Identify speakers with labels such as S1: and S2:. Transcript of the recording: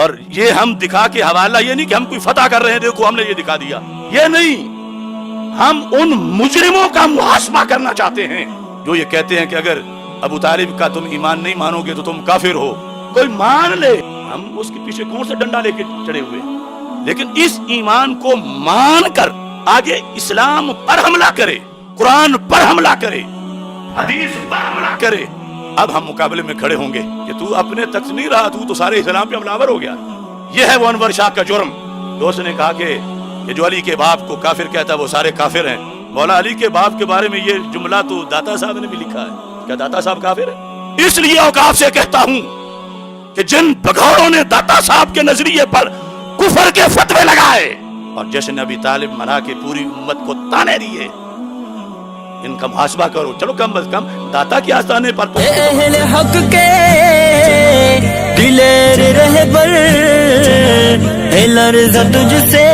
S1: اور یہ ہم دکھا کے حوالہ یہ نہیں کہ ہم کوئی فتح کر رہے ہیں دیکھو ہم نے یہ دکھا دیا، یہ نہیں، ہم ان مجرموں کا محاسبہ کرنا چاہتے ہیں جو یہ کہتے ہیں کہ اگر ابو طالب کا تم ایمان نہیں مانو گے تو تم کافر ہو۔ کوئی مان لے، ہم اس کے پیچھے کون سے ڈنڈا لے کے چڑھے ہوئے، لیکن اس ایمان کو مان کر آگے اسلام پر حملہ کرے، قرآن پر حملہ کرے، حدیث پر حملہ کرے، اب ہم مقابلے میں کھڑے ہوں گے کہ تو اپنے تک نہیں رہا، تو سارے اسلام پہ حملہ آور ہو گیا۔ یہ ہے وہ انور شاہ کا جرم۔ دوست نے کہا کہ جو علی کے باپ کو کافر کہتا ہے وہ سارے کافر ہیں۔ مولا علی کے باپ کے بارے میں یہ جملہ تو داتا صاحب نے بھی لکھا ہے، کیا داتا صاحب کافر ہے؟ اس لیے اوقاف سے کہتا ہوں کہ جن بگوڑوں نے داتا صاحب کے نظریے پر کفر کے فتوے لگائے اور جشن ابی طالب منا کے پوری امت کو تانے دیے، ان کا محاسبہ کرو۔ چلو کم از کم داتا کے آستانے پر
S2: اہل حق کے دلیر رہبر، لرزہ تجھ سے